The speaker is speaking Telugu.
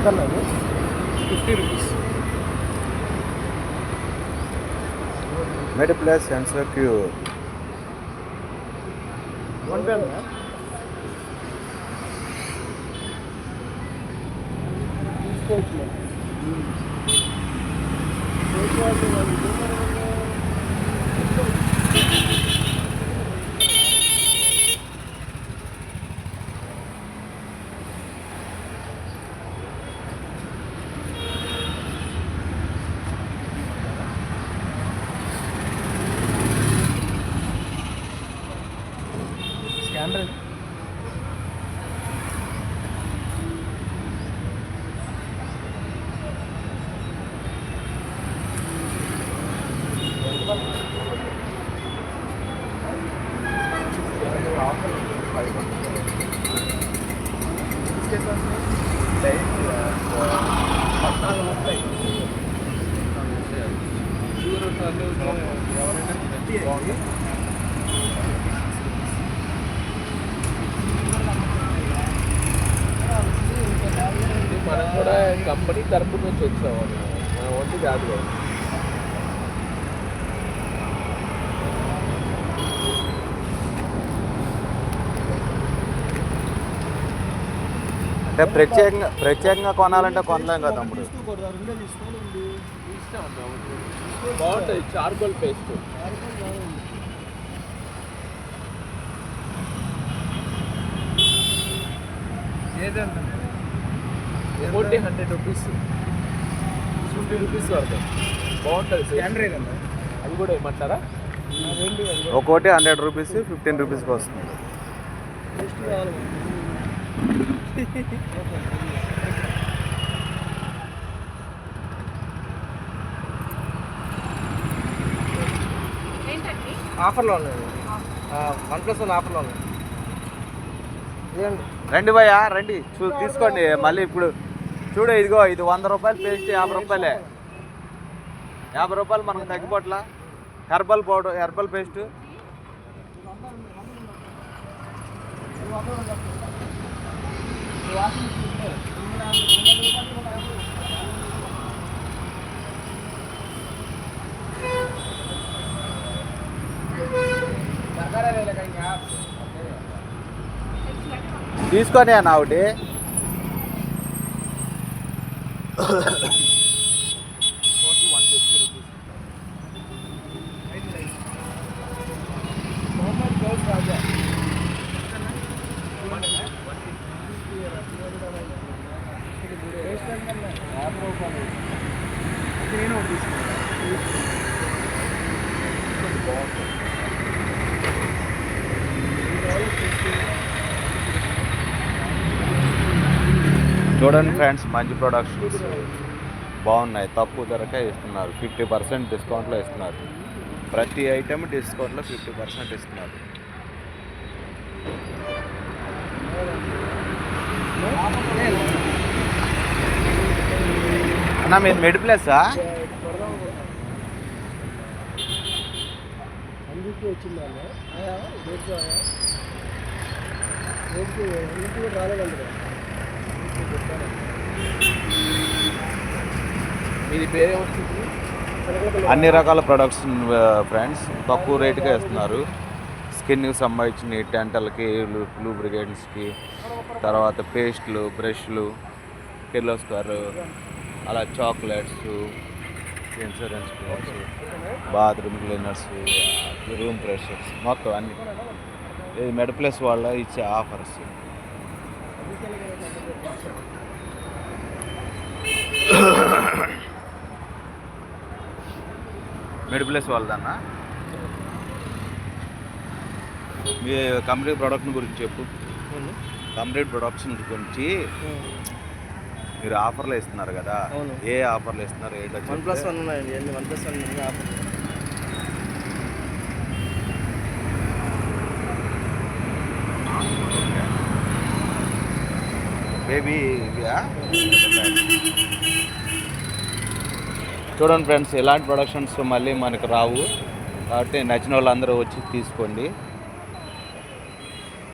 50 rupees. Mediplus Sensor Cure. One pen. Scanner. మనం కూడా కంపెనీ తరపు నుంచి వచ్చాము, మన వంటి కాదు కదా. అంటే ప్రత్యేకంగా కొనాలంటే కొనలేం కదా తమ్ముడు. బాగుంటుంది చార్కోల్ పేస్ట్. ఒకటి 100 రూపీస్, 50 రూపీస్ పడుతుంది. బాగుంటుంది. అది కూడా ఏమంటారా? ఒక్కోటి 100 రూపీస్, 15 రూపీస్కి వస్తుంది. ఆఫర్లో ఉన్నాయి, OnePlus ఆఫర్లో ఉన్నాయి. రండి భయ్యా రండి, తీసుకోండి. మళ్ళీ ఇప్పుడు చూడు, ఇదిగో ఇది 100 రూపాయలు పేస్ట్, 50 రూపాయలే. 50 రూపాయలు మనకు తగ్గిపోట్లా. Herbal powder, herbal paste. తీసుకొని అన్న ఒకటి. చూడండి ఫ్రెండ్స్, మంచి ప్రొడక్షన్స్ బాగున్నాయి, తక్కువ ధరకే ఇస్తున్నారు. 50% డిస్కౌంట్లో ఇస్తున్నారు. ప్రతి ఐటెం డిస్కౌంట్లో 50% ఇస్తున్నారు. అన్న మీది మెడిప్లసా? మీది పేరేమొస్తుంది? అన్ని రకాల ప్రొడక్ట్స్ ఫ్రెండ్స్ తక్కువ రేటుగా ఇస్తున్నారు. స్కిన్కి సంబంధించిన డెంటల్కి, లూబ్రికేట్స్కి, తర్వాత పేస్ట్లు, బ్రష్లు, కిర్లోస్కర్, అలా chocolates, insurance plans, bathroom cleaners, room freshers, మొత్తం అన్ని. ఇది మెడిప్లస్ వాళ్ళ ఇచ్చే ఆఫర్స్. మెడిప్లస్ వాళ్ళదన్నా. మీ కంపెనీ ప్రొడక్ట్ గురించి చెప్పు. కంపెనీ ప్రొడక్షన్ గురించి మీరు ఆఫర్లు ఇస్తున్నారు కదా, ఏ ఆఫర్లు ఇస్తున్నారు? OnePlus ఉన్నాయండి, OnePlus ఆఫర్. బేబీ చూడండి ఫ్రెండ్స్, ఇలాంటి ప్రొడక్షన్స్ మళ్ళీ మనకు రావు కాబట్టి నచ్చిన వాళ్ళందరూ వచ్చి తీసుకోండి.